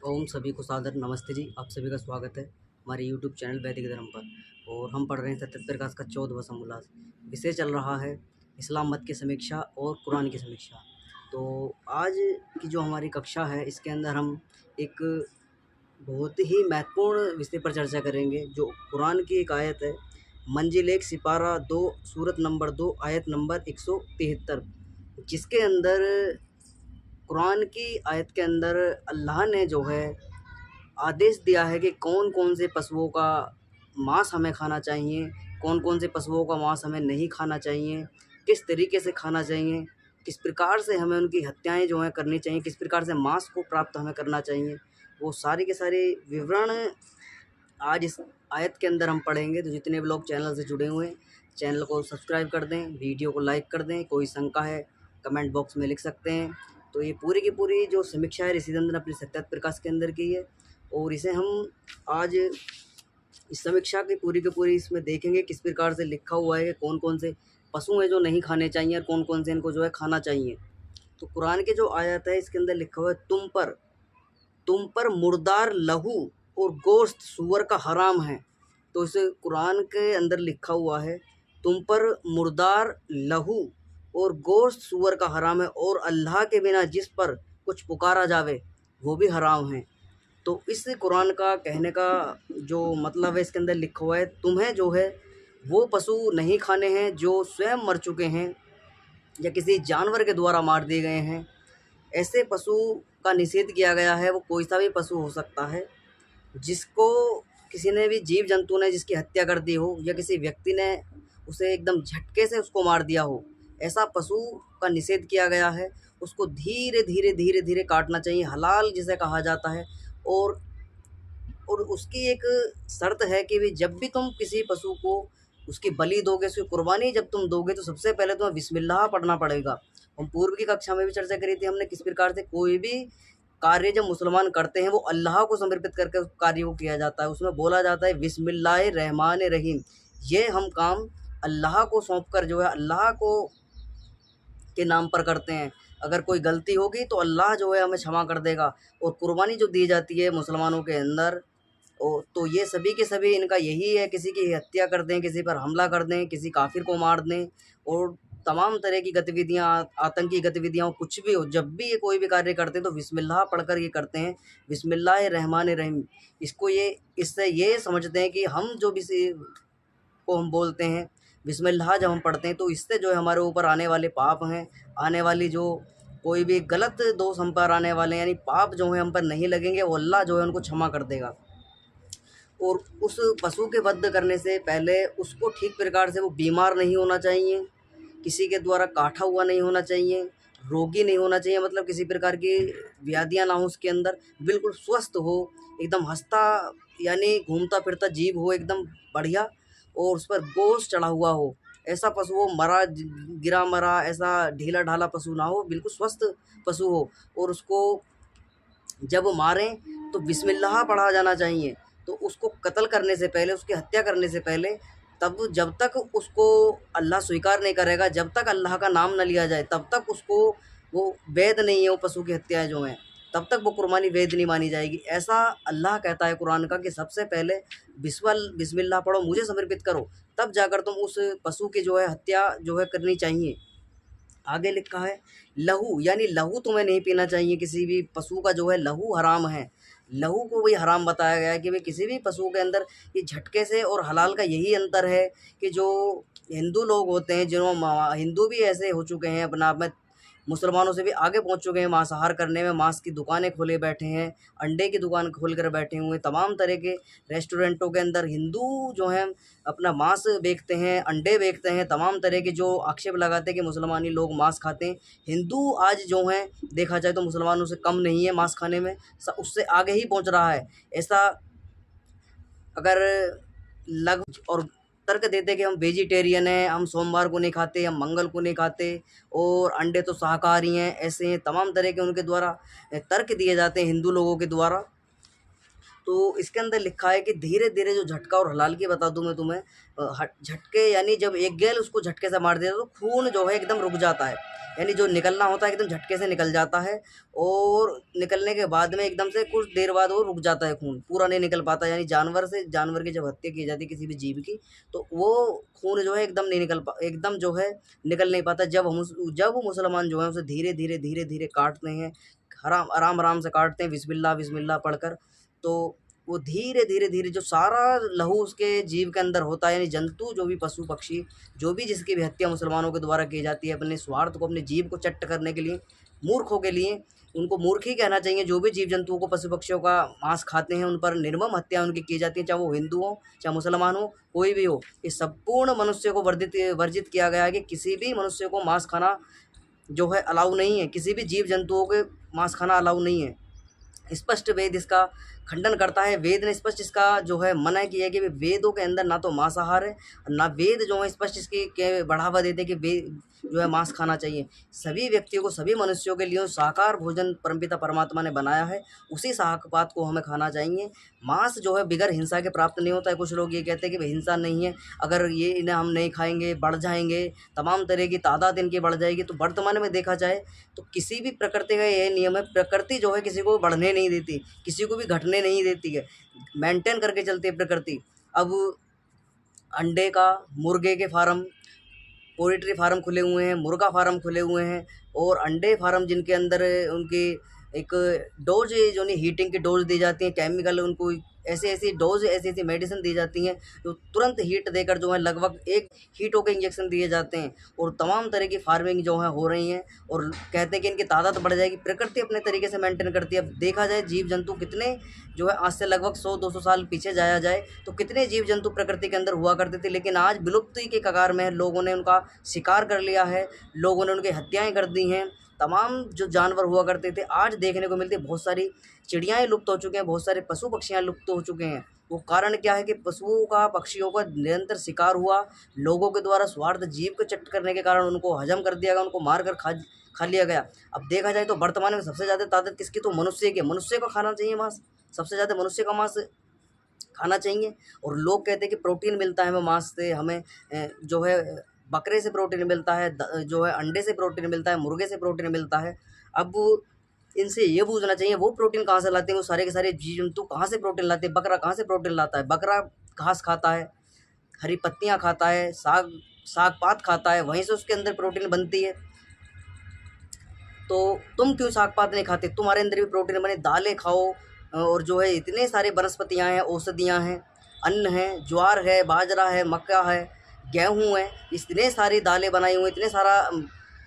ओम सभी को सादर नमस्ते जी। आप सभी का स्वागत है हमारे यूट्यूब चैनल वैदिक धर्म पर। और हम पढ़ रहे हैं सत्य प्रकाश का 14वां समोल्लास। विषय चल रहा है इस्लाम मत की समीक्षा और कुरान की समीक्षा। तो आज की जो हमारी कक्षा है इसके अंदर हम एक बहुत ही महत्वपूर्ण विषय पर चर्चा करेंगे जो कुरान की एक आयत है। मंजिल 1 सिपारा 2 सूरत नंबर 2 आयत नंबर 173, जिसके अंदर कुरान की आयत के अंदर अल्लाह ने जो है आदेश दिया है कि कौन कौन से पशुओं का मांस हमें खाना चाहिए, कौन कौन से पशुओं का मांस हमें नहीं खाना चाहिए, किस तरीके से खाना चाहिए, किस प्रकार से हमें उनकी हत्याएं जो हैं करनी चाहिए, किस प्रकार से मांस को प्राप्त हमें करना चाहिए, वो सारे के सारे विवरण आज इस आयत के अंदर हम पढ़ेंगे। तो जितने भी लोग चैनल से जुड़े हुए हैं चैनल को सब्सक्राइब कर दें, वीडियो को लाइक कर दें। कोई शंका है कमेंट बॉक्स में लिख सकते हैं। तो ये पूरी की पूरी जो समीक्षा है ऋषिचंद्र अपने सत्य प्रकाश के अंदर की है, और इसे हम आज इस समीक्षा की पूरी इसमें देखेंगे किस प्रकार से लिखा हुआ है कि कौन कौन से पशु हैं जो नहीं खाने चाहिए और कौन कौन से इनको जो है खाना चाहिए। तो कुरान के जो आयत है इसके अंदर लिखा हुआ है तुम पर मुर्दार लहू और गोश्त सूअर का हराम है। तो इसे कुरान के अंदर लिखा हुआ है तुम पर मुर्दार लहू और गोश्त सूअर का हराम है, और अल्लाह के बिना जिस पर कुछ पुकारा जावे वो भी हराम है। तो इस कुरान का कहने का जो मतलब है इसके अंदर लिखा हुआ है तुम्हें जो है वो पशु नहीं खाने हैं जो स्वयं मर चुके हैं या किसी जानवर के द्वारा मार दिए गए हैं। ऐसे पशु का निषेध किया गया है। वो कोई सा भी पशु हो सकता है जिसको किसी ने भी जीव जंतु ने जिसकी हत्या कर दी हो, या किसी व्यक्ति ने उसे एकदम झटके से उसको मार दिया हो, ऐसा पशु का निषेध किया गया है। उसको धीरे धीरे काटना चाहिए, हलाल जिसे कहा जाता है। और उसकी एक शर्त है कि भी जब भी तुम किसी पशु को उसकी बलि दोगे, उसकी कुर्बानी जब तुम दोगे, तो सबसे पहले तुम्हें बिस्मिल्लाह पढ़ना पड़ेगा। हम पूर्व की कक्षा में भी चर्चा करी थी हमने किस प्रकार से कोई भी कार्य जब मुसलमान करते हैं वो अल्लाह को समर्पित करके उस कार्य को किया जाता है। उसमें बोला जाता है बिस्मिल्लाह रहमान रहीम। ये हम काम अल्लाह को सौंप कर जो है अल्लाह को के नाम पर करते हैं। अगर कोई गलती होगी तो अल्लाह जो है हमें क्षमा कर देगा। और कुर्बानी जो दी जाती है मुसलमानों के अंदर, तो ये सभी के सभी इनका यही है, किसी की हत्या कर दें, किसी पर हमला कर दें, किसी काफिर को मार दें, और तमाम तरह की गतिविधियाँ, आतंकी गतिविधियाँ, कुछ भी हो, जब भी ये कोई भी कार्य करते हैं तो बिस्मिल्लाह पढ़कर ये करते हैं, बिस्मिल्लाह रहमान रहीम। इसको ये इससे ये समझते हैं कि हम जो भी को हम बोलते हैं बिस्मिल्लाह जब हम पढ़ते हैं तो इससे जो है हमारे ऊपर आने वाले पाप हैं, आने वाली जो कोई भी गलत दोष हम पर आने वाले हैं, यानी पाप जो है हम पर नहीं लगेंगे, वो अल्लाह जो है उनको क्षमा कर देगा। और उस पशु के वध करने से पहले उसको ठीक प्रकार से वो बीमार नहीं होना चाहिए, किसी के द्वारा काटा हुआ नहीं होना चाहिए, रोगी नहीं होना चाहिए, मतलब किसी प्रकार की व्याधियाँ ना हो उसके अंदर, बिल्कुल स्वस्थ हो, एकदम हंसता यानी घूमता फिरता जीव हो एकदम बढ़िया, और उस पर गोश्त चढ़ा हुआ हो। ऐसा पशु हो, गिरा मरा ऐसा ढीला ढाला पशु ना हो, बिल्कुल स्वस्थ पशु हो। और उसको जब मारें तो बिस्मिल्लाह पढ़ा जाना चाहिए। तो उसको कत्ल करने से पहले, उसकी हत्या करने से पहले, तब जब तक उसको अल्लाह स्वीकार नहीं करेगा, जब तक अल्लाह का नाम न लिया जाए, तब तक उसको वो वैध नहीं है, वो पशु की हत्याएँ जो हैं, तब तक वो कुर्बानी वैध नहीं मानी जाएगी। ऐसा अल्लाह कहता है कुरान का कि सबसे पहले बिस्मिल्लाह पढ़ो, मुझे समर्पित करो, तब जाकर तुम उस पशु की जो है हत्या जो है करनी चाहिए। आगे लिखा है लहू, यानी लहू तुम्हें नहीं पीना चाहिए। किसी भी पशु का जो है लहू हराम है। लहू को भी हराम बताया गया है कि भाई किसी भी पशु के अंदर ये झटके से, और हलाल का यही अंतर है कि जो हिंदू लोग होते हैं, हिंदू भी ऐसे हो चुके हैं अपना आप में, मुसलमानों से भी आगे पहुंच चुके हैं मांसाहार करने में, मांस की दुकानें खोले बैठे हैं, अंडे की दुकान खोल कर बैठे हुए हैं, तमाम तरह के रेस्टोरेंटों के अंदर हिंदू जो हैं अपना मांस बेचते हैं, अंडे बेचते हैं, तमाम तरह के जो आक्षेप लगाते हैं कि मुसलमानी लोग मांस खाते हैं। हिंदू आज जो हैं देखा जाए तो मुसलमानों से कम नहीं है मांस खाने में, उससे आगे ही पहुंच रहा है। ऐसा अगर लग और तर्क देते कि हम वेजिटेरियन हैं, हम सोमवार को नहीं खाते, हम मंगल को नहीं खाते, और अंडे तो शाकाहारी हैं, ऐसे हैं, तमाम तरह के उनके द्वारा तर्क दिए जाते हैं हिंदू लोगों के द्वारा। तो इसके अंदर लिखा है कि धीरे-धीरे जो झटका, और हलाल की बता दूँ मैं तुम्हें, झटके यानी जब एक गैल उसको झटके से मार देता है तो खून जो है एकदम रुक जाता है, यानी जो निकलना होता है एकदम झटके से निकल जाता है, और निकलने के बाद में एकदम से कुछ देर बाद वो रुक जाता है, खून पूरा नहीं निकल पाता। यानी जानवर की जब हत्या की जाती है किसी भी जीव की, तो वो खून जो है एकदम नहीं एकदम जो है निकल नहीं पाता। जब वो मुसलमान जो है उसे धीरे-धीरे काटते हैं, आराम-आराम से काटते हैं बिस्मिल्लाह बिस्मिल्लाह पढ़कर, तो वो धीरे-धीरे जो सारा लहू उसके जीव के अंदर होता है, यानी जंतु जो भी पशु पक्षी जो भी जिसकी भी हत्या मुसलमानों के द्वारा की जाती है अपने स्वार्थ को, अपने जीव को चट्ट करने के लिए, मूर्खों के लिए, उनको मूर्ख ही कहना चाहिए। जो भी जीव जंतुओं को, पशु पक्षियों का मांस खाते हैं, उन पर निर्मम हत्या उनकी की जाती है, चाहे वो हिंदू हो चाहे मुसलमान हो, कोई भी हो। इस संपूर्ण मनुष्य को वर्जित किया गया है कि किसी भी मनुष्य को मांस खाना जो है अलाउ नहीं है, किसी भी जीव जंतुओं के मांस खाना अलाउ नहीं है। स्पष्ट वेद इसका खंडन करता है। वेद ने स्पष्ट इसका जो है मना किया है कि वेदों के अंदर ना तो मांसाहार है, ना वेद जो है स्पष्ट इसकी के बढ़ावा देते हैं कि वेद जो है मांस खाना चाहिए। सभी व्यक्तियों को, सभी मनुष्यों के लिए शाकाहार भोजन परमपिता परमात्मा ने बनाया है, उसी शाकाहार को हमें खाना चाहिए। मांस जो है बिगर हिंसा के प्राप्त नहीं होता है। कुछ लोग ये कहते हैं कि हिंसा नहीं है, अगर ये इन्हें हम नहीं खाएंगे बढ़ जाएंगे, तमाम तरह की तादाद इनकी बढ़ जाएगी। तो वर्तमान में देखा जाए तो किसी भी प्रकृति का यह नियम है, प्रकृति जो है किसी को बढ़ने नहीं देती, किसी को भी घटने नहीं देती है, मेंटेन करके चलती है प्रकृति। अब अंडे का, मुर्गे के फार्म, पोल्ट्री फार्म खुले हुए हैं, मुर्गा फार्म खुले हुए हैं, और अंडे फार्म जिनके अंदर उनकी एक डोज जो नहीं हीटिंग की डोज दी जाती है, केमिकल उनको ऐसी डोज, ऐसी मेडिसिन दी जाती हैं जो तुरंत हीट देकर जो है लगभग एक हीटों के इंजेक्शन दिए जाते हैं, और तमाम तरह की फार्मिंग जो है हो रही हैं, और कहते हैं कि इनकी तादाद बढ़ जाएगी। प्रकृति अपने तरीके से मेंटेन करती है। अब देखा जाए जीव जंतु कितने जो है आज से लगभग 100-200 साल पीछे जाया जाए तो कितने जीव जंतु प्रकृति के अंदर हुआ करते थे, लेकिन आज विलुप्ति के कगार में है। लोगों ने उनका शिकार कर लिया है, लोगों ने उनकी हत्याएं कर दी हैं। तमाम जो जानवर हुआ करते थे आज देखने को मिलते, बहुत सारी चिड़ियाएँ लुप्त हो चुके हैं, बहुत सारे पशु पक्षियाँ लुप्त हो चुके हैं। वो कारण क्या है कि पशुओं का, पक्षियों का निरंतर शिकार हुआ, लोगों के द्वारा स्वार्थ जीव को चट करने के कारण उनको हजम कर दिया गया, उनको मार कर खा लिया गया। अब देखा जाए तो वर्तमान में सबसे ज़्यादा ताकत किसकी, तो मनुष्य की। मनुष्य को खाना चाहिए मांस, सबसे ज़्यादा मनुष्य का मांस खाना चाहिए। और लोग कहते हैं कि प्रोटीन मिलता है हमें मांस से, हमें जो है बकरे से प्रोटीन मिलता है, जो है अंडे से प्रोटीन मिलता है, मुर्गे से प्रोटीन मिलता है। अब इनसे ये पूछना चाहिए वो प्रोटीन कहाँ से लाते हैं, वो सारे के सारे जीव जंतु कहाँ से प्रोटीन लाते हैं। बकरा कहाँ से प्रोटीन लाता है? बकरा घास खाता है, हरी पत्तियाँ खाता है, साग पात खाता है, वहीं से उसके अंदर प्रोटीन बनती है। तो तुम क्यों साग पात नहीं खाते? तुम्हारे अंदर भी प्रोटीन बने, दालें खाओ, और जो है इतने सारे वनस्पतियाँ हैं, औषधियाँ हैं, अन्न है, ज्वार है, बाजरा है, मक्का है, गेहूँ है, इतने सारी दालें बनाई हुई, इतने सारा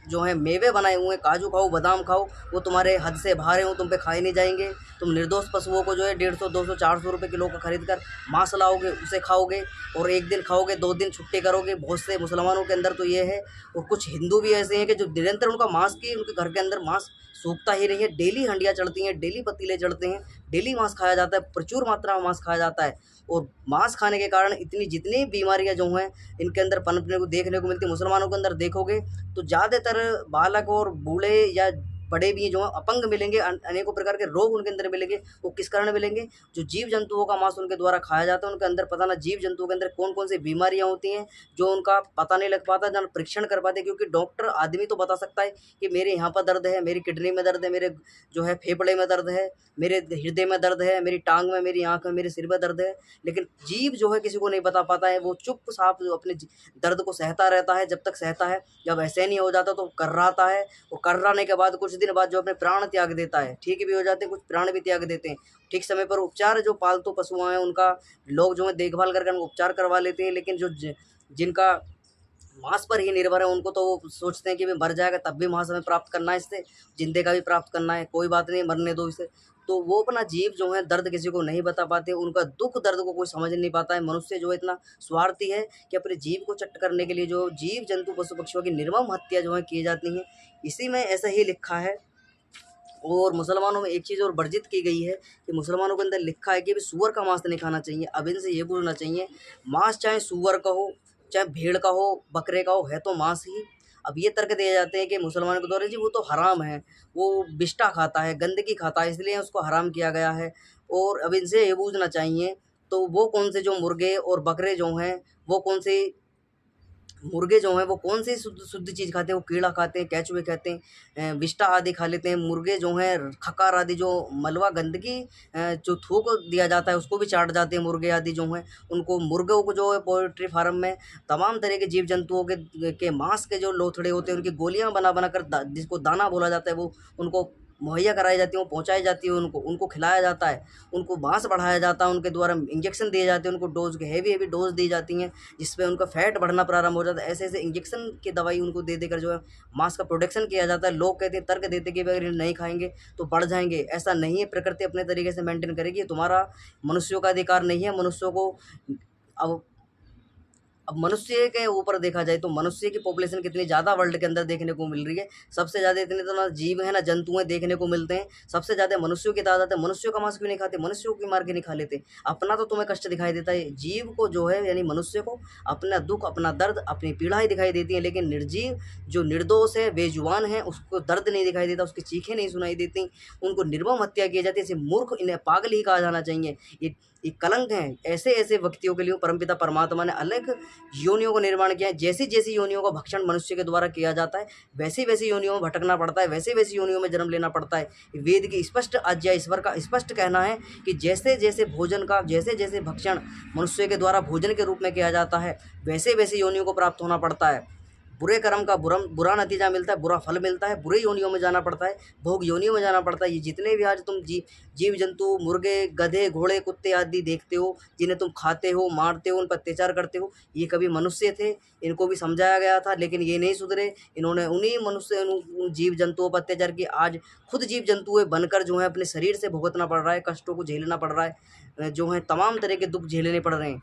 जो है मेवे बनाए हुए हैं। काजू खाओ, बादाम खाओ, वो तुम्हारे हद से बाहर हैं, वो तुम पे खाए नहीं जाएंगे। तुम निर्दोष पशुओं को जो है 150, 200, 400 रुपये किलो का खरीद कर मांस लाओगे, उसे खाओगे, और एक दिन खाओगे, 2 दिन छुट्टी करोगे। बहुत से मुसलमानों के अंदर तो ये है, और कुछ हिंदू भी ऐसे हैं कि जो निरंतर उनका मांस की, उनके घर के अंदर मांस सूखता ही नहीं है। डेली हंडियाँ चढ़ती हैं, डेली पतीले चढ़ते हैं, डेली मांस खाया जाता है, प्रचुर मात्रा में मांस खाया जाता है। और मांस खाने के कारण जितनी बीमारियां जो हैं इनके अंदर पनपने को देखने को मिलती है। मुसलमानों के अंदर देखोगे तो ज़्यादातर बालक और बूढ़े या बड़े भी जो हैं अपंग मिलेंगे, अनेकों प्रकार के रोग उनके अंदर मिलेंगे। वो किस कारण मिलेंगे? जो जीव जंतुओं का मांस उनके द्वारा खाया जाता है, उनके अंदर पता ना जीव जंतुओं के अंदर कौन कौन सी बीमारियां होती हैं जो उनका पता नहीं लग पाता, ना परीक्षण कर पाते। क्योंकि डॉक्टर आदमी तो बता सकता है कि मेरे यहाँ पर दर्द है, मेरी किडनी में दर्द है, मेरे जो है फेफड़े में दर्द है, मेरे हृदय में दर्द है, मेरी टांग में, मेरी आँख में, मेरे सिर में दर्द है। लेकिन जीव जो है किसी को नहीं बता पाता है, वो चुपचाप अपने दर्द को सहता रहता है जब तक सहता है। जब ऐसे नहीं हो जाता तो कर्राता है, और कर्राने के बाद कुछ दिन बाद जो अपने प्राण त्याग देता है। ठीक भी हो जाते हैं, कुछ प्राण भी त्याग देते हैं। ठीक समय पर उपचार, जो पालतू पशु हैं उनका लोग जो है देखभाल करके उनको उपचार करवा लेते हैं। लेकिन जो जिनका मांस पर ही निर्भर है, उनको तो वो सोचते हैं कि मैं मर जाएगा तब भी मांस हमें प्राप्त करना है, इससे जिंदे का भी प्राप्त करना है, कोई बात नहीं, मरने दो इसे। तो वो अपना जीव जो है दर्द किसी को नहीं बता पाते, उनका दुख दर्द को कोई समझ नहीं पाता है। मनुष्य जो है इतना स्वार्थी है कि अपने जीव को चट करने के लिए जो जीव जंतु पशु पक्षियों की निर्मम हत्या जो है की जाती है। इसी में ऐसा ही लिखा है। और मुसलमानों में एक चीज़ और वर्जित की गई है कि मुसलमानों के अंदर लिखा है कि अभी सूअर का मांस नहीं खाना चाहिए। अब इनसे ये पूछना चाहिए, मांस चाहे सूअर का हो, चाहे भेड़ का हो, बकरे का हो, है तो मांस ही। अब ये तर्क दिए जाते हैं कि मुसलमानों के द्वारा जी वो तो हराम है, वो बिष्टा खाता है, गंदगी खाता है, इसलिए उसको हराम किया गया है। और अब इनसे ये पूछना चाहिए, तो वो कौन से जो मुर्गे और बकरे जो हैं, वो कौन से मुर्गे जो हैं वो कौन सी शुद्ध शुद्ध चीज़ खाते हैं? वो कीड़ा खाते हैं, केंचुए खाते हैं, विष्ठा आदि खा लेते हैं। मुर्गे जो हैं खकार आदि जो मलबा गंदगी जो थूक दिया जाता है उसको भी चाट जाते हैं मुर्गे आदि जो हैं। उनको मुर्गों को जो है पोल्ट्री फार्म में तमाम तरह के जीव जंतुओं के मांस के जो लोथड़े होते हैं उनकी गोलियाँ बना बना कर जिसको दाना बोला जाता है वो उनको मुहैया कराई जाती है, वो पहुँचाई जाती है, उनको खिलाया जाता है, उनको मांस बढ़ाया जाता है, उनके द्वारा इंजेक्शन दिए जाते हैं, उनको डोज़ के हेवी डोज़ दी जाती हैं जिसपे उनका फैट बढ़ना प्रारंभ हो जाता है। ऐसे-ऐसे इंजेक्शन की दवाई उनको दे देकर जो है मांस का प्रोडक्शन किया जाता है। लोग कहते हैं, तर्क देते हैं कि अगर ये नहीं खाएँगे तो बढ़ जाएँगे। ऐसा नहीं है, प्रकृति अपने तरीके से मेंटेन करेगी। ये तुम्हारा मनुष्यों का अधिकार नहीं है। मनुष्यों को अब अब मनुष्य के ऊपर देखा जाए तो मनुष्य की पॉपुलेशन कितनी ज़्यादा वर्ल्ड के अंदर देखने को मिल रही है। सबसे ज़्यादा इतने तो ना जीव हैं ना जंतु हैं देखने को मिलते हैं। सबसे ज़्यादा मनुष्यों की तादाद है। मनुष्यों का मांस क्यों नहीं खाते? मनुष्यों की मार के नहीं खा लेते? अपना तो तुम्हें कष्ट दिखाई देता है। जीव को जो है यानी मनुष्य को अपना दुःख, अपना दर्द, अपनी पीड़ा ही दिखाई देती है। लेकिन निर्जीव जो निर्दोष है, बेजुबान है, उसको दर्द नहीं दिखाई देता, उसकी चीखें नहीं सुनाई देती, उनको निर्मम हत्या की जाती है। ऐसे मूर्ख, इन्हें पागल ही कहा जाना चाहिए। ये कलंक हैं। ऐसे-ऐसे व्यक्तियों के लिए परमपिता परमात्मा ने अलग योनियों का निर्माण किया है। जैसी-जैसी योनियों का भक्षण मनुष्य के द्वारा किया जाता है, वैसी-वैसी योनियों में भटकना पड़ता है, वैसी-वैसी योनियों में जन्म लेना पड़ता है। वेद की स्पष्ट आज्ञा, ईश्वर का स्पष्ट कहना है कि जैसे-जैसे भोजन का जैसे-जैसे भक्षण मनुष्य के द्वारा भोजन के रूप में किया जाता है, वैसे-वैसे योनियों को प्राप्त होना पड़ता है। बुरे कर्म का बुरा नतीजा मिलता है, बुरा फल मिलता है, बुरे योनियों में जाना पड़ता है, भोग योनियों में जाना पड़ता है। ये जितने भी आज तुम जीव जंतु, मुर्गे, गधे, घोड़े, कुत्ते आदि देखते हो, जिन्हें तुम खाते हो, मारते हो, उन पर अत्याचार करते हो, ये कभी मनुष्य थे। इनको भी समझाया गया था लेकिन ये नहीं सुधरे। इन्होंने उन्हीं मनुष्य उन जीव जंतुओं पर अत्याचार किया। आज खुद जीव जंतु बनकर जो है अपने शरीर से भुगतना पड़ रहा है, कष्टों को झेलना पड़ रहा है, जो है तमाम तरह के दुःख झेलने पड़ रहे हैं।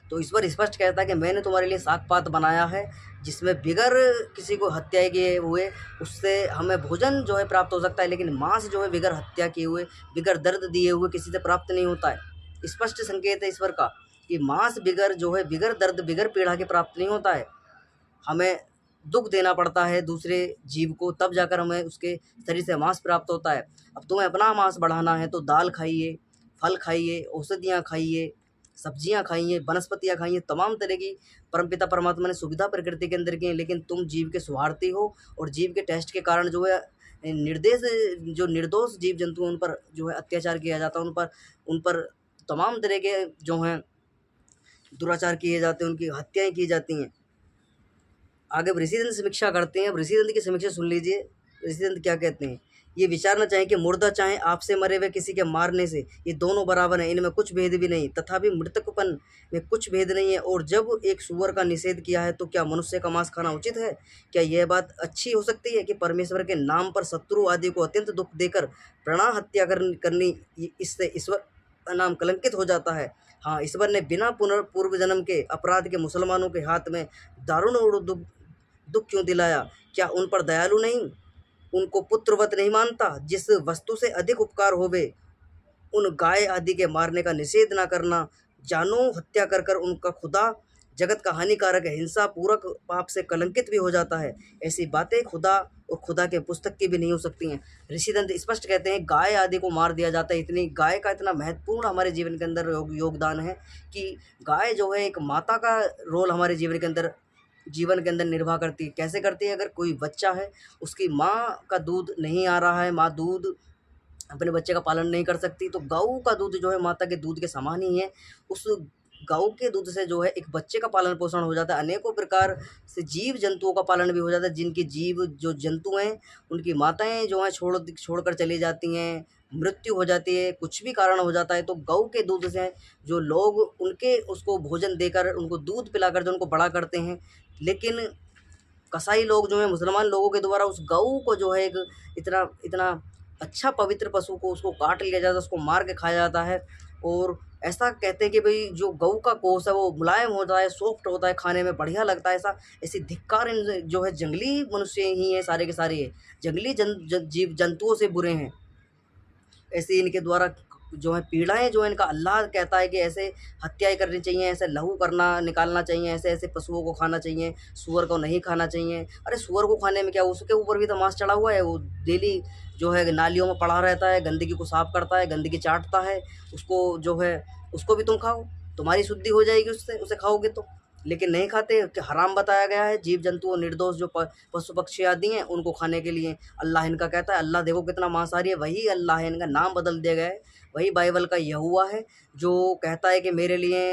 तो ईश्वर स्पष्ट कहता है कि मैंने तुम्हारे लिए साग-पात बनाया है, जिसमें बिगर किसी को हत्या किए हुए उससे हमें भोजन जो है प्राप्त हो सकता है, लेकिन मांस जो है बिगर हत्या किए हुए, बिगर दर्द दिए हुए किसी से प्राप्त नहीं होता है। स्पष्ट संकेत है ईश्वर का कि मांस बिगर जो है बिगर दर्द, बिगर पीड़ा के प्राप्त नहीं होता है। हमें दुःख देना पड़ता है दूसरे जीव को, तब जाकर हमें उसके शरीर से मांस प्राप्त होता है। अब तुम्हें अपना मांस बढ़ाना है तो दाल खाइए, फल खाइए, औषधियाँ खाइए, सब्जियाँ खाइए, वनस्पतियाँ खाइए, तमाम तरह की परमपिता परमात्मा ने सुविधा प्रकृति के अंदर की है। लेकिन तुम जीव के स्वार्थी हो और जीव के टेस्ट के कारण जो है निर्देश जो निर्दोष जीव जंतु उन पर जो है अत्याचार किया जाता है, उन पर तमाम तरह के जो हैं दुराचार किए जाते हैं, उनकी हत्याएँ की जाती हैं। आगे अब ऋषिदंत समीक्षा करते हैं। अब ऋषिदंत की समीक्षा सुन लीजिए। ऋषिदंत क्या कहते हैं? ये विचारना चाहिए कि मुर्दा चाहे आपसे मरे हुए किसी के मारने से, ये दोनों बराबर हैं, इनमें कुछ भेद भी नहीं, तथापि मृतकपन में कुछ भेद नहीं है। और जब एक सूअर का निषेध किया है तो क्या मनुष्य का मांस खाना उचित है? क्या यह बात अच्छी हो सकती है कि परमेश्वर के नाम पर शत्रु आदि को अत्यंत दुःख देकर प्राण हत्या करनी, इससे ईश्वर का नाम कलंकित हो जाता है। हाँ, ईश्वर ने बिना पूर्व जन्म के अपराध के मुसलमानों के हाथ में दारुण और दुःख क्यों दिलाया? क्या उन पर दयालु नहीं, उनको पुत्रवत नहीं मानता? जिस वस्तु से अधिक उपकार होवे, उन गाय आदि के मारने का निषेध ना करना, जानों हत्या कर कर उनका खुदा जगत का हानिकारक है, हिंसा पूरक पाप से कलंकित भी हो जाता है। ऐसी बातें खुदा और खुदा के पुस्तक की भी नहीं हो सकती हैं। ऋषिदंत स्पष्ट कहते हैं गाय आदि को मार दिया जाता है। इतनी गाय का इतना महत्वपूर्ण हमारे जीवन के अंदर योगदान है कि गाय जो है एक माता का रोल हमारे जीवन के अंदर निर्वाह करती है। कैसे करती है? अगर कोई बच्चा है, उसकी माँ का दूध नहीं आ रहा है, माँ दूध अपने बच्चे का पालन नहीं कर सकती, तो गऊ का दूध जो है माता के दूध के समान ही है। उस गऊ के दूध से जो है एक बच्चे का पालन पोषण हो जाता है, अनेकों प्रकार से जीव जंतुओं का पालन भी हो जाता है। जिनकी जीव जो जंतु हैं उनकी माताएं जो हैं छोड़कर चली जाती हैं, मृत्यु हो जाती है, कुछ भी कारण हो जाता है, तो गऊ के दूध से जो लोग उनके उसको भोजन देकर, उनको दूध पिलाकर जो उनको बड़ा करते हैं। लेकिन कसाई लोग जो हैं, मुसलमान लोगों के द्वारा उस गऊ को जो है एक इतना इतना अच्छा पवित्र पशु को उसको काट लिया जाता है, उसको मार के खाया जाता है। और ऐसा कहते हैं कि भाई जो गऊ का गोश्त है वो मुलायम होता है, सॉफ्ट होता है, खाने में बढ़िया लगता है। ऐसी धिक्कार इन जो है जंगली मनुष्य ही हैं, सारे के सारे ये जंगली जीव जंतुओं से बुरे हैं। ऐसे इनके द्वारा जो है पीड़ाएँ जो इनका अल्लाह कहता है कि ऐसे हत्याएँ करनी चाहिए, ऐसे लहू करना निकालना चाहिए, ऐसे-ऐसे पशुओं को खाना चाहिए, सूअर को नहीं खाना चाहिए। अरे सूअर को खाने में क्या, उसके ऊपर भी तो मांस चढ़ा हुआ है, वो डेली जो है नालियों में पड़ा रहता है, गंदगी को साफ करता है, गंदगी चाटता है, उसको जो है उसको भी तुम खाओ, तुम्हारी शुद्धि हो जाएगी उससे, उसे खाओगे तो। लेकिन नहीं खाते कि हराम बताया गया है, जीव-जंतु और निर्दोष जो पशु-पक्षी आदि हैं, उनको खाने के लिए। अल्लाह इनका कहता है, अल्लाह देखो कितना मांसाहारी है, वही अल्लाह है, इनका नाम बदल दिया गया है। वही बाइबल का यहोवा है, जो कहता है कि मेरे लिए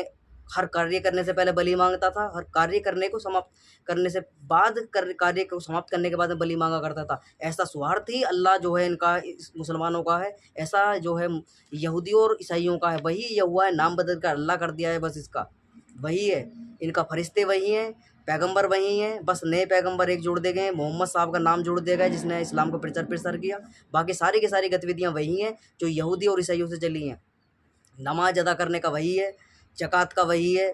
हर कार्य करने से पहले बलि माँगता था, हर कार्य करने को समाप्त करने से बाद कार्य को समाप्त करने के बाद में बलि माँगा करता था। ऐसा स्वार्थी अल्लाह जो है इनका इस मुसलमानों का है, ऐसा जो है यहूदियों और ईसाइयों का है। वही यहोवा है, नाम बदल कर अल्लाह कर दिया है बस इसका, वही है। इनका फरिश्ते वही हैं, पैगंबर वही हैं, बस नए पैगंबर एक जोड़ दिए गए हैं, मोहम्मद साहब का नाम जोड़ दिया गया है जिसने इस्लाम का प्रचार-प्रसार किया। बाकी सारी की सारी गतिविधियाँ वही हैं जो यहूदी और ईसाइयों से चली हैं। नमाज़ अदा करने का वही है, ज़कात का वही है,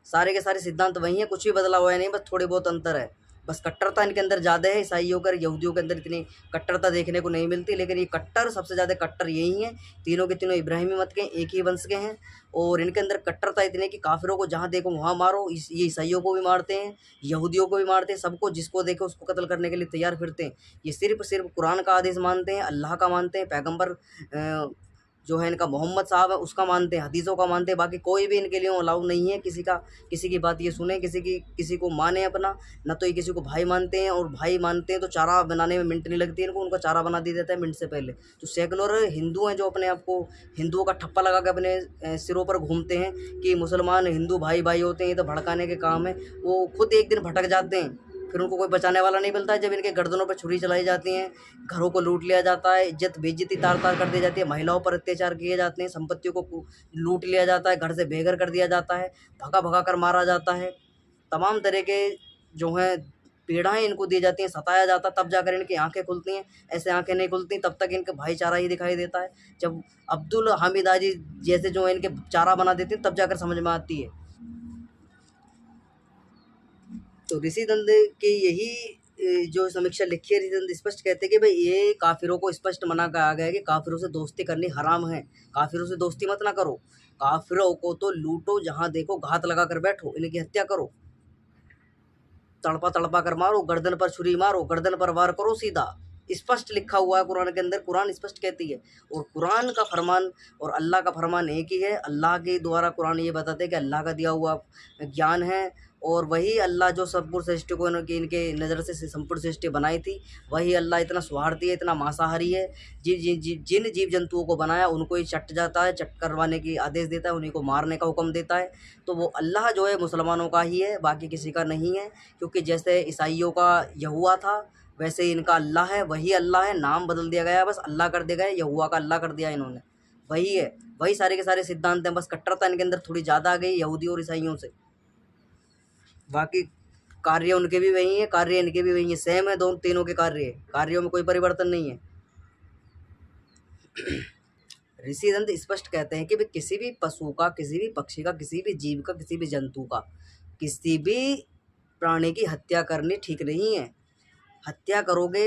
सारे के सारे सिद्धांत वही हैं, कुछ भी बदला हुआ है नहीं, बस थोड़े बहुत अंतर है। बस कट्टरता इनके अंदर ज़्यादा है, ईसाइयों का यहूदियों के अंदर इतनी कट्टरता देखने को नहीं मिलती, लेकिन ये कट्टर सबसे ज़्यादा कट्टर यही हैं। तीनों के तीनों इब्राहिमी मत के हैं, एक ही वंश के हैं और इनके अंदर कट्टरता इतनी है कि काफ़िरों को जहाँ देखो वहाँ मारो। ये ईसाइयों को भी मारते हैं, यहूदियों को भी मारते हैं, सबको जिसको देखो उसको कत्ल करने के लिए तैयार फिरते हैं। ये सिर्फ़ कुरान का आदेश मानते हैं, अल्लाह का मानते हैं, पैगंबर जो है इनका मोहम्मद साहब है उसका मानते हैं, हदीसों का मानते हैं। बाकी कोई भी इनके लिए अलाउ नहीं है किसी की बात ये सुने, किसी को माने अपना, ना तो ये किसी को भाई मानते हैं, और भाई मानते हैं तो चारा बनाने में मिनट नहीं लगती है इनको, उनका चारा बना दिया जाता है मिनट से पहले। जो सेकुलर हिंदू हैं, जो अपने आप को हिंदुओं का ठप्पा लगा के अपने सिरों पर घूमते हैं कि मुसलमान हिंदू भाई होते हैं, ये तो भड़काने के काम है, वो खुद एक दिन भटक जाते हैं, फिर उनको कोई बचाने वाला नहीं मिलता है। जब इनके गर्दनों पर छुरी चलाई जाती हैं, घरों को लूट लिया जाता है, इज्जत बेइज्जती तार-तार कर दी जाती है, महिलाओं पर अत्याचार किए जाते हैं, संपत्तियों को लूट लिया जाता है, घर से बेघर कर दिया जाता है, भगा-भगा कर मारा जाता है, तमाम तरह के जो हैं पीड़ाएँ इनको दी जाती हैं, सताया जाता है, तब जाकर इनकी आँखें खुलती हैं। ऐसे आँखें नहीं खुलती तब तक इनका भाईचारा ही दिखाई देता है। जब अब्दुल हामिद आजी जैसे जो हैं इनके चारा बना देते हैं, तब जाकर समझ में आती है। तो ऋषिदंत की यही जो समीक्षा लिखी है, ऋषिदंत स्पष्ट कहते हैं कि भाई ये काफिरों को स्पष्ट मना कहा गया है कि काफिरों से दोस्ती करनी हराम है, काफिरों से दोस्ती मत ना करो, काफिरों को तो लूटो, जहाँ देखो घात लगा कर बैठो, इनकी हत्या करो, तड़पा तड़पा कर मारो, गर्दन पर छुरी मारो, गर्दन पर वार करो सीधा। स्पष्ट लिखा हुआ है कुरान के अंदर, कुरान स्पष्ट कहती है। और कुरान का फरमान और अल्लाह का फरमान एक ही है। अल्लाह के द्वारा कुरान ये बताते हैं कि अल्लाह का दिया हुआ ज्ञान है, और वही अल्लाह जो संपूर्ण सृष्टि को इनके नज़र से संपूर्ण सृष्टि बनाई थी, वही अल्लाह इतना स्वार्थी है, इतना मांसाहारी है। जिन जीव जंतुओं को बनाया उनको ही चट जाता है, चट करवाने की आदेश देता है, उन्हीं को मारने का हुक्म देता है। तो वो अल्लाह जो है मुसलमानों का ही है, बाकी किसी का नहीं है। क्योंकि जैसे ईसाइयों का यहोवा था, वैसे इनका अल्लाह है, वही अल्लाह है, नाम बदल दिया गया है, बस अल्लाह कर दिया गया है, यहोवा का अल्लाह कर दिया इन्होंने, वही है। वही सारे के सारे सिद्धांत हैं, बस कट्टरता इनके अंदर थोड़ी ज़्यादा आ गई यहूदी और ईसाइयों से। बाकी कार्य उनके भी वही हैं, कार्य इनके भी वही हैं, सेम है, दोनों तीनों के कार्यों में कोई परिवर्तन नहीं है। ऋषिदंत स्पष्ट कहते हैं कि भाई किसी भी पशु का, किसी भी पक्षी का, किसी भी जीव का, किसी भी जंतु का, किसी भी प्राणी की हत्या करनी ठीक नहीं है। हत्या करोगे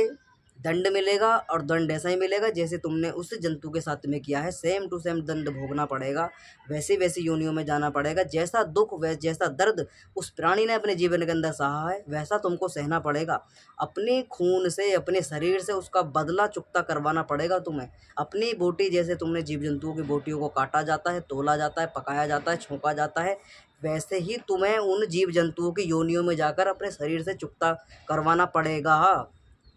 दंड मिलेगा, और दंड ऐसा ही मिलेगा जैसे तुमने उस जंतु के साथ में किया है, सेम टू सेम दंड भोगना पड़ेगा, वैसी वैसी योनियों में जाना पड़ेगा। जैसा दुख जैसा दर्द उस प्राणी ने अपने जीवन के अंदर सहा है, वैसा तुमको सहना पड़ेगा। अपने खून से, अपने शरीर से उसका बदला चुकता करवाना पड़ेगा तुम्हें। अपनी बोटी जैसे तुमने जीव जंतुओं की बोटियों को काटा जाता है, तोला जाता है, पकाया जाता है, छोंका जाता है, वैसे ही तुम्हें उन जीव जंतुओं की योनियों में जाकर अपने शरीर से चुकता करवाना पड़ेगा।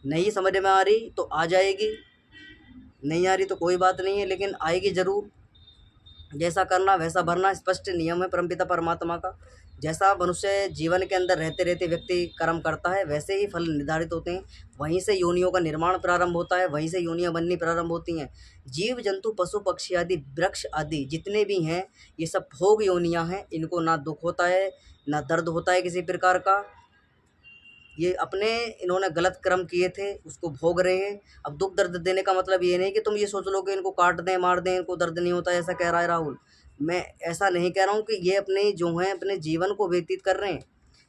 नहीं समझ में आ रही तो आ जाएगी, नहीं आ रही तो कोई बात नहीं है, लेकिन आएगी ज़रूर। जैसा करना वैसा भरना, स्पष्ट नियम है परमपिता परमात्मा का। जैसा मनुष्य जीवन के अंदर रहते रहते व्यक्ति कर्म करता है, वैसे ही फल निर्धारित होते हैं। वहीं से योनियों का निर्माण प्रारंभ होता है, वहीं से योनियाँ बननी प्रारंभ होती हैं। जीव जंतु पशु पक्षी आदि वृक्ष आदि जितने भी हैं, ये सब भोग योनियाँ हैं। इनको ना दुख होता है, ना दर्द होता है किसी प्रकार का। ये अपने इन्होंने गलत कर्म किए थे, उसको भोग रहे हैं। अब दुख दर्द देने का मतलब ये नहीं कि तुम ये सोच लो कि इनको काट दें, मार दें, इनको दर्द नहीं होता, ऐसा कह रहा है राहुल। मैं ऐसा नहीं कह रहा हूँ कि ये अपने जो हैं अपने जीवन को व्यतीत कर रहे हैं।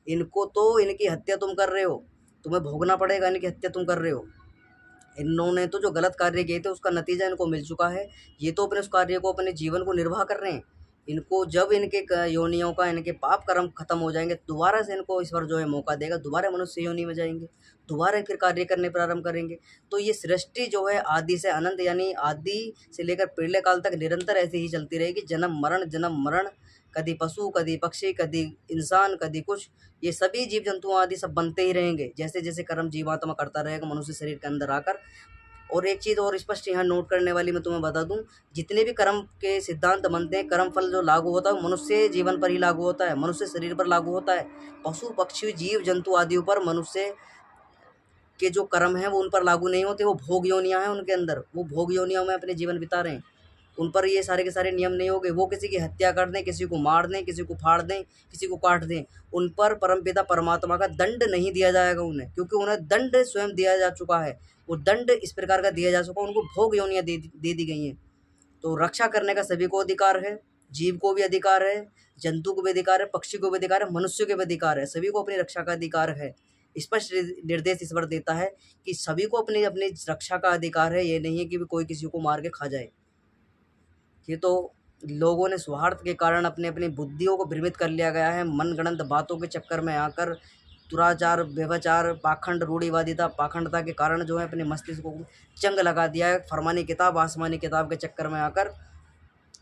इनको तो इनकी हत्या तुम कर रहे हो, तुम्हें भोगना पड़ेगा, इनकी हत्या तुम कर रहे हो। इन्होंने तो जो गलत कार्य किए थे उसका नतीजा इनको मिल चुका है। ये तो अपने उस कार्य को, अपने जीवन को निर्वाह कर रहे हैं। इनको जब इनके योनियों का, इनके पाप कर्म खत्म हो जाएंगे, दोबारा से इनको ईश्वर जो है मौका देगा, दोबारा मनुष्य योनि में जाएंगे, दोबारा फिर कार्य करने प्रारंभ करेंगे। तो ये सृष्टि जो है आदि से अनंत, यानी आदि से लेकर प्रलय काल तक निरंतर ऐसे ही चलती रहेगी। जन्म मरण, कभी पशु, कभी पक्षी, कभी इंसान, कभी कुछ, ये सभी जीव जंतु आदि सब बनते ही रहेंगे, जैसे जैसे कर्म जीवात्मा करता रहेगा मनुष्य शरीर के अंदर आकर। और एक चीज़ और स्पष्ट यहाँ नोट करने वाली मैं तुम्हें बता दूं, जितने भी कर्म के सिद्धांत बनते हैं, कर्म फल जो लागू होता है मनुष्य जीवन पर ही लागू होता है, मनुष्य शरीर पर लागू होता है। पशु पक्षी जीव जंतु आदि पर मनुष्य के जो कर्म हैं वो उन पर लागू नहीं होते। वो भोग योनियाँ हैं उनके अंदर, वो भोग योनियों में अपने जीवन बिता रहे हैं, उन पर ये सारे के सारे नियम नहीं होंगे। वो किसी की हत्या कर दें, किसी को मार दें, किसी को फाड़ दें, किसी को काट दें, उन पर परमपिता परमात्मा का दंड नहीं दिया जाएगा उन्हें, क्योंकि उन्हें दंड स्वयं दिया जा चुका है। वो दंड इस प्रकार का दिया जा चुका, उनको भोग योनियाँ दे दी गई हैं। तो रक्षा करने का सभी को अधिकार है, जीव को भी अधिकार है, जंतु को भी अधिकार है, पक्षी को भी अधिकार है, मनुष्य को भी अधिकार है, सभी को अपनी रक्षा का अधिकार है। स्पष्ट निर्देश ईश्वर देता है कि सभी को अपनी अपनी रक्षा का अधिकार है। ये नहीं है कि कोई किसी को मार के खा जाए। ये तो लोगों ने स्वार्थ के कारण अपने अपनी बुद्धियों को भ्रमित कर लिया गया है। मनगढ़ंत बातों के चक्कर में आकर दुराचार, व्यभिचार, पाखंड, रूढ़िवादिता, पाखंडता के कारण जो है अपने मस्तिष्क को जंग लगा दिया है। फरमानी किताब, आसमानी किताब के चक्कर में आकर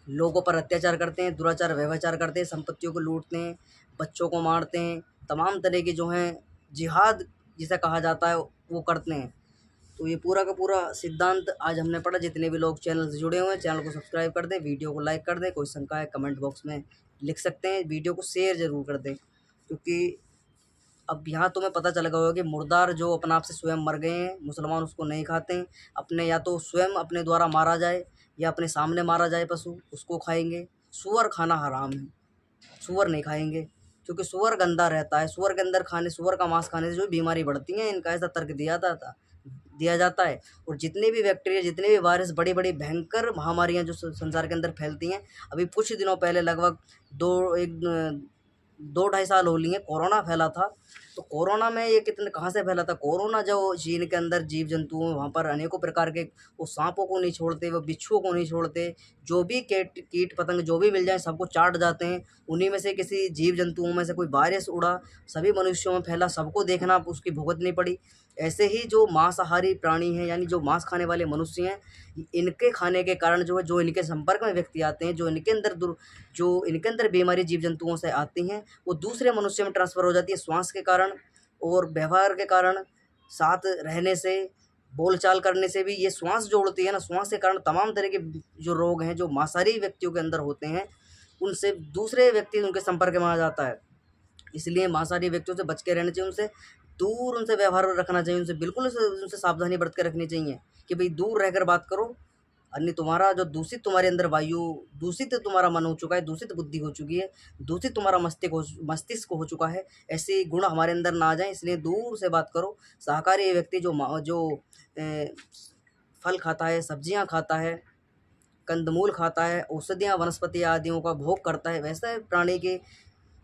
लोगों पर अत्याचार करते हैं, दुराचार, व्यभिचार करते हैं, संपत्तियों को लूटते हैं, बच्चों को मारते हैं, तमाम तरह के जो हैं जिहाद जिसे कहा जाता है वो करते हैं। तो ये पूरा का पूरा सिद्धांत आज हमने पढ़ा। जितने भी लोग चैनल से जुड़े हुए हैं, चैनल को सब्सक्राइब कर दें, वीडियो को लाइक कर दें, कोई शंका है कमेंट बॉक्स में लिख सकते हैं, वीडियो को शेयर ज़रूर कर दें, क्योंकि अब यहाँ तुम्हें पता चल गया होगा कि मुर्दार जो अपने आप से स्वयं मर गए हैं, मुसलमान उसको नहीं खाते हैं। अपने या तो स्वयं अपने द्वारा मारा जाए या अपने सामने मारा जाए पशु, उसको खाएंगे। सूअर खाना हराम है, सूअर नहीं खाएंगे, क्योंकि सूअर गंदा रहता है। सूअर के अंदर सूअर का मांस खाने से जो बीमारी बढ़ती है, इनका ऐसा तर्क दिया जाता है। और जितने भी बैक्टीरिया, जितने भी वायरस, बड़ी बड़ी भयंकर महामारियां जो संसार के अंदर फैलती हैं, अभी कुछ दिनों पहले लगभग 2-2.5 साल हो लिए कोरोना फैला था। तो कोरोना में ये कितने कहाँ से फैला था? कोरोना जो चीन के अंदर जीव जंतु हैं, वहाँ पर अनेकों प्रकार के, वो सांपों को नहीं छोड़ते, वो बिच्छुओं को नहीं छोड़ते, जो भी कीट पतंग जो भी मिल जाए सबको चाट जाते हैं। उन्हीं में से किसी जीव जंतुओं में से कोई वायरस उड़ा, सभी मनुष्यों में फैला, सबको देखना, उसकी भुगतनी पड़ी। ऐसे ही जो मांसाहारी प्राणी हैं, यानी जो मांस खाने वाले मनुष्य हैं, इनके खाने के कारण जो है, जो इनके संपर्क में व्यक्ति आते हैं, जो इनके अंदर बीमारी जीव जंतुओं से आती हैं, वो दूसरे मनुष्य में ट्रांसफ़र हो जाती है, श्वास के कारण और व्यवहार के कारण, साथ रहने से, बोलचाल करने से भी। ये श्वास जो उड़ती है ना, श्वास के कारण तमाम तरह के जो रोग हैं, जो मांसाहारी व्यक्तियों के अंदर होते हैं, उनसे दूसरे व्यक्ति उनके संपर्क में आ जाता है। इसलिए मांसाहारी व्यक्तियों से बच के रहना चाहिए, उनसे व्यवहार रखना चाहिए, बिल्कुल उनसे सावधानी बरत के रखनी चाहिए कि भाई दूर रहकर बात करो, अन्य तुम्हारा जो दूषित, तुम्हारे अंदर वायु दूषित, तुम्हारा मन हो चुका है, दूषित बुद्धि हो चुकी है, दूषित तुम्हारा मस्तिष्क हो चुका है, ऐसे गुण हमारे अंदर ना आ जाए, इसलिए दूर से बात करो। शाकाहारी व्यक्ति जो फल खाता है, सब्जियां खाता है, कंदमूल खाता है, औषधियाँ, वनस्पति आदियों का भोग करता है, वैसे प्राणी के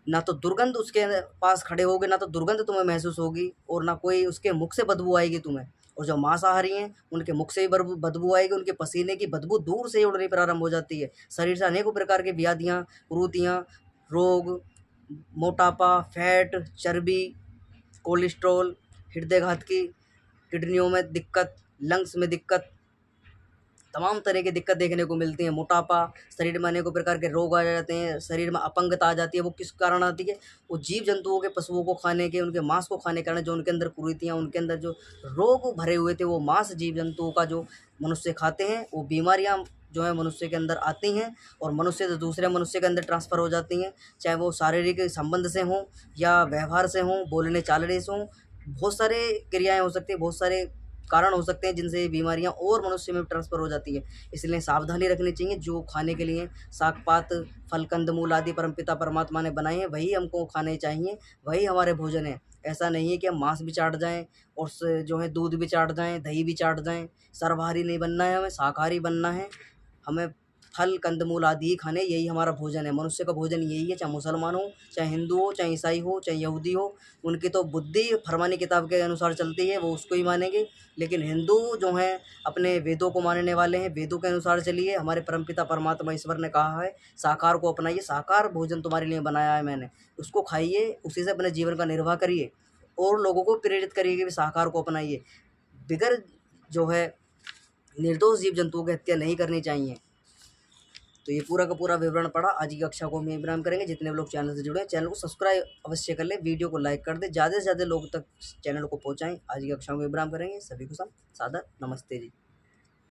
ना तो दुर्गंध उसके पास खड़े होगे, ना तो दुर्गंध तुम्हें महसूस होगी, और ना कोई उसके मुख से बदबू आएगी तुम्हें। और जो मांसाहारी हैं उनके मुख से ही बदबू आएगी, उनके पसीने की बदबू दूर से ही उड़नी प्रारंभ हो जाती है। शरीर से अनेकों प्रकार की व्याधियाँ, कुरीतियाँ, रोग, मोटापा, फैट, चर्बी, कोलेस्ट्रॉल, हृदयघात की, किडनियों में दिक्कत, लंग्स में दिक्कत, तमाम तरह की दिक्कत देखने को मिलती है। मोटापा, शरीर में अनेकों प्रकार के रोग आ जाते हैं, शरीर में अपंगता आ जाती है। वो किस कारण आती है? वो जीव जंतुओं के, पशुओं को खाने के, उनके मांस को खाने के कारण जो उनके अंदर कुरीतियाँ, उनके अंदर जो रोग भरे हुए थे, वो मांस जीव जंतुओं का जो मनुष्य खाते हैं, वो बीमारियाँ जो है मनुष्य के अंदर आती हैं और मनुष्य से दूसरे मनुष्य के अंदर ट्रांसफ़र हो जाती हैं, चाहे वो शारीरिक संबंध से हों या व्यवहार से हों, बोलने चालने से हों। बहुत सारे क्रियाएँ हो सकती हैं, बहुत सारे कारण हो सकते हैं जिनसे ये बीमारियाँ और मनुष्य में ट्रांसफ़र हो जाती है। इसलिए सावधानी रखनी चाहिए। जो खाने के लिए साग-पात, फल, कंद-मूल आदि परमपिता परमात्मा ने बनाए हैं, वही हमको खाने चाहिए, वही हमारे भोजन है। ऐसा नहीं है कि हम मांस भी चाट जाएँ और जो है दूध भी चाट जाएँ, दही भी चाट जाएँ। सर्वाहारी नहीं बनना है हमें, शाकाहारी बनना है। हमें फल कंदमूल आदि ही खाने, यही हमारा भोजन है। मनुष्य का भोजन यही है, चाहे मुसलमान हो, चाहे हिंदू हो, चाहे ईसाई हो, चाहे यहूदी हो। उनकी तो बुद्धि फरमानी किताब के अनुसार चलती है, वो उसको ही मानेंगे। लेकिन हिंदू जो हैं अपने वेदों को मानने वाले हैं, वेदों के अनुसार चलिए। हमारे परमपिता परमात्मा ईश्वर ने कहा है शाकाहार को अपनाइए, शाकाहार भोजन तुम्हारे लिए बनाया है मैंने, उसको खाइए, उसी से अपने जीवन का निर्वाह करिए और लोगों को प्रेरित करिए कि शाकाहार को अपनाइए। बिगर जो है निर्दोष जीव जंतुओं की हत्या नहीं करनी चाहिए। तो ये पूरा का पूरा विवरण पढ़ा। आज की कक्षा को हम यहीं विराम करेंगे। जितने लोग चैनल से जुड़े हैं, चैनल को सब्सक्राइब अवश्य कर लें, वीडियो को लाइक कर दें, ज़्यादा से ज़्यादा लोग तक चैनल को पहुँचाएँ। आज की कक्षा को विराम करेंगे। सभी को सादर नमस्ते जी।